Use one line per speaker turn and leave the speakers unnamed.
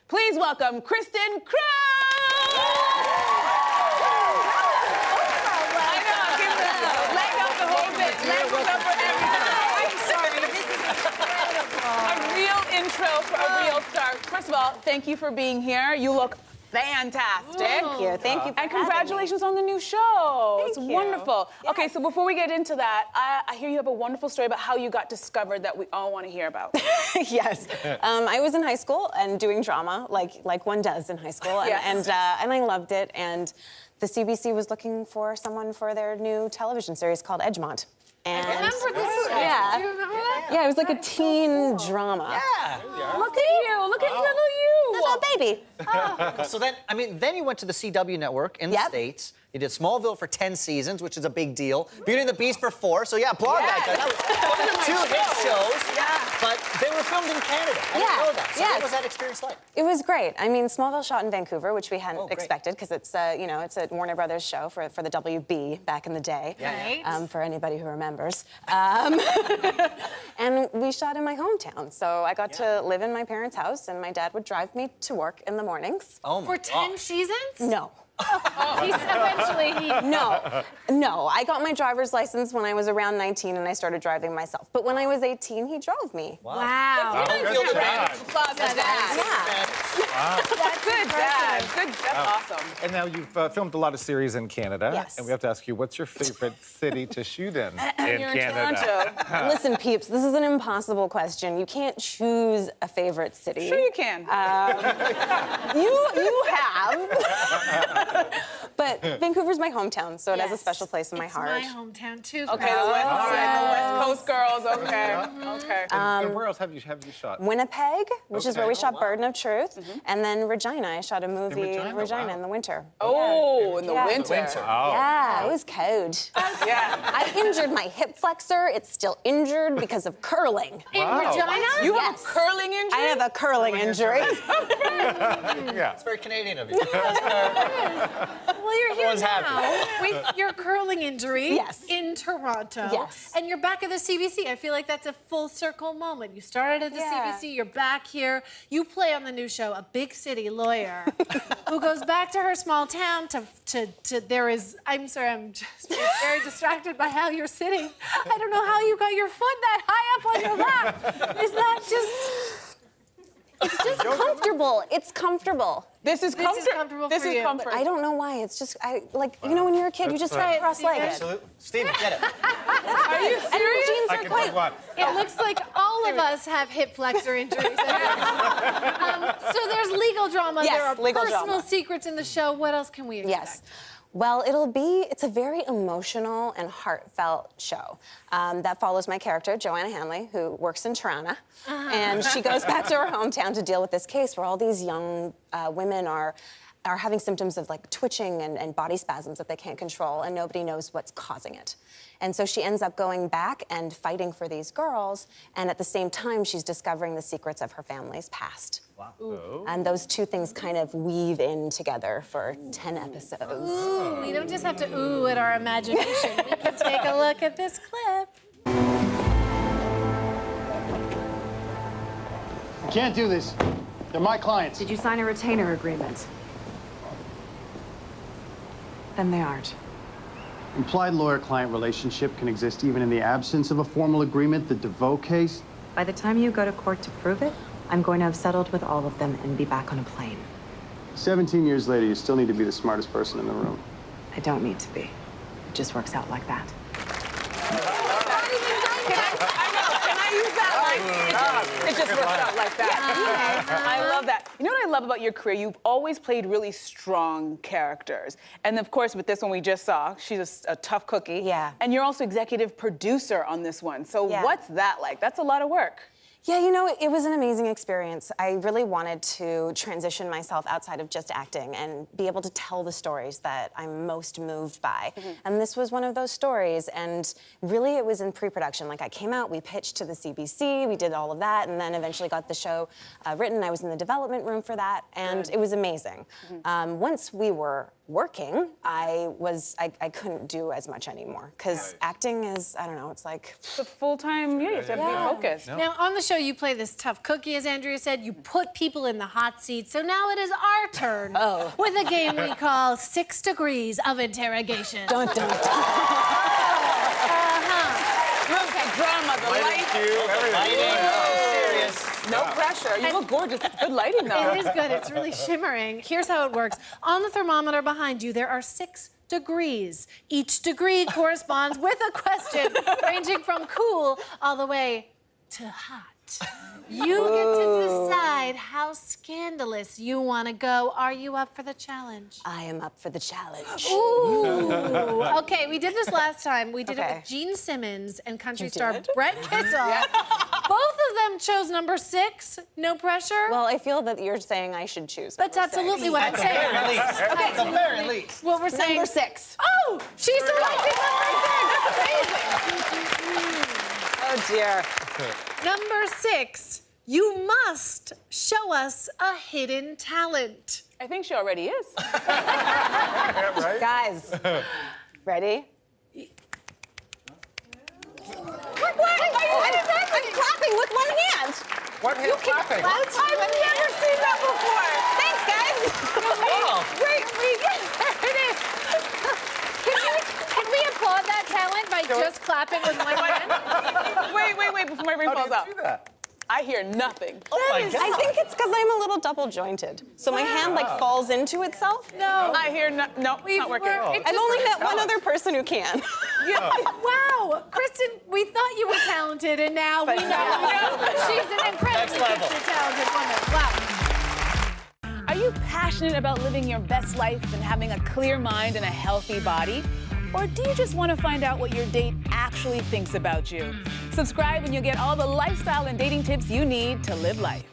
Please welcome Kristin Kreuk! I know, give it leg up the whole bit. Leg up for everything.
I'm sorry, this is incredible.
A real intro for a real star. First of all, thank you for being here. You look fantastic.
Thank you. Thank you for
And congratulations on the new show.
Thank
it's
you.
wonderful.
Yes.
Okay, so before we get into that, I hear you have a wonderful story about how you got discovered that we all want to hear about.
Yes. I was in high school and doing drama, like one does in high school,
Yes.
and I loved it. And the CBC was looking for someone for their new television series called Edgemont. And
I remember this.
Yeah.
Do you remember that?
Yeah, it was like a teen drama.
Yeah.
Look at you. Look at little you.
Little baby.
So then you went to the CW network in the
Yep.
States. You did Smallville for 10 seasons, which is a big deal. Beauty and the Beast for 4, so yeah, applaud that guy. Those are 2 hit shows, but they were filmed in Canada. I didn't know that. So what was that experience like?
It was great. I mean, Smallville shot in Vancouver, which we hadn't
great.
expected because it's it's a Warner Brothers show for the WB back in the day.
Right.
For anybody who remembers. And we shot in my hometown, so I got to live in my parents' house, and my dad would drive me to work in the mornings.
Oh my
For 10
gosh.
seasons?
No.
Eventually he...
No, I got my driver's license when I was around 19 and I started driving myself. But when I was 18, he drove me.
Wow.
Feel the band.
Applaud that.
Yeah.
That's good, Dad. Good. That's awesome.
And now you've filmed a lot of series in Canada.
Yes.
And we have to ask you, what's your favorite city to shoot in
You're in Toronto.
Listen, peeps, this is an impossible question. You can't choose a favorite city.
Sure you can.
You have. But Vancouver's my hometown, so it has a special place in my heart.
It's my hometown too.
Okay, the West Coast girls. Okay. Okay.
And where else have you shot?
Winnipeg, which is where
Okay.
we shot Burden of Truth, and then Regina. I shot a movie,
Regina, wow.
in the winter.
Oh, in the
Yeah.
winter.
Oh.
Yeah, it was cold.
Yeah.
I injured my hip flexor. It's still injured because of curling.
In
Wow.
Regina?
You have
Yes.
a curling injury?
I have a curling injury.
Yeah.
It's very Canadian of you.
Well, you're here
Everyone's
now with your curling injury
Yes.
in Toronto.
Yes.
And you're back at the CBC. I feel like that's a full circle moment. You started at the CBC, you're back here. You play on the new show a big city lawyer who goes back to her small town to there is, I'm sorry, I'm just very distracted by how you're sitting. I don't know how you got your foot that high up on your lap. Is that just...
It's just comfortable. It's comfortable.
This is comfort.
is comfortable
This
for
is
you.
comfort.
I don't know why. It's just, you know, when you're a kid, you just
That's
feel cross-legged.
Absolutely. Steven, get it.
Are you
And
serious?
jeans
I
are
can
quite...
do one.
It looks like all of us have hip flexor injuries. So there's legal drama.
Yes,
there are
legal
personal
drama.
secrets in the show. What else can we expect?
Yes. Well, it's a very emotional and heartfelt show that follows my character, Joanna Hanley, who works in Toronto. And she goes back to her hometown to deal with this case where all these young women are having symptoms of like twitching and body spasms that they can't control, and nobody knows what's causing it. And so she ends up going back and fighting for these girls, and at the same time, she's discovering the secrets of her family's past.
Wow.
And those two things kind of weave in together for 10 episodes.
Ooh, we don't just have to ooh at our imagination. We can take a look at this clip.
You can't do this. They're my clients.
Did you sign a retainer agreement? Then they aren't.
Implied lawyer-client relationship can exist even in the absence of a formal agreement. The DeVoe case,
By the time you go to court to prove it, I'm going to have settled with all of them and be back on a plane.
17 years later, you still need to be the smartest person in the room.
I don't need to be. It just works out like that.
Can I use that line? It just works out like that. I love that. You know what I love about your career? You've always played really strong characters. And of course, with this one we just saw, she's a tough cookie.
Yeah.
And you're also executive producer on this one. So
Yeah.
what's that like? That's a lot of work.
Yeah, you know, it was an amazing experience. I really wanted to transition myself outside of just acting and be able to tell the stories that I'm most moved by. And this was one of those stories. And really, it was in pre-production. Like, I came out, we pitched to the CBC, we did all of that, and then eventually got the show written. I was in the development room for that, and it was amazing. Once we were working, I couldn't do as much anymore because acting is, I don't know, it's like
It's a full-time, you have to be focused.
Now, on the show, you play this tough cookie, as Andrea said. You put people in the hot seat. So now it is our turn with a game we call 6 Degrees of Interrogation.
dun dun dun.
Drama, the lights.
Serious.
No pressure. You look gorgeous. It's good lighting, though.
It is good. It's really shimmering. Here's how it works. On the thermometer behind you, there are 6 degrees. Each degree corresponds with a question ranging from cool all the way to hot. You get to decide how scandalous you want to go. Are you up for the challenge?
I am up for the challenge.
Ooh. Okay, we did this last time. We did it
Okay.
with Gene Simmons and country star Brett Kissel. Both of them chose number 6. No pressure.
Well, I feel that you're saying I should choose.
That's
number 6.
absolutely what I'm saying.
At the very least.
What we're saying.
Number 6.
Oh, she selected number 6. That's amazing.
Oh dear.
Number 6. You must show us a hidden talent.
I think she already is.
Right?
Guys, ready? What? I'm clapping with one hand.
What hand clapping?
I've never seen that before.
Thanks, guys.
Wait, there it is.
Can we applaud that talent by just clapping with one hand?
Wait, before my brain
How do
falls
you
out.
do that?
I hear nothing.
Oh my God.
I think it's because I'm a little double jointed. So my hand like falls into itself.
No.
I hear no, it's not working.
I've only met one other person who can.
Wow, Kristin, we thought you were talented, and now we know she's an incredibly
Next level.
gifted, talented woman. Wow.
Are you passionate about living your best life and having a clear mind and a healthy body? Or do you just want to find out what your date actually thinks about you? Subscribe and you'll get all the lifestyle and dating tips you need to live life.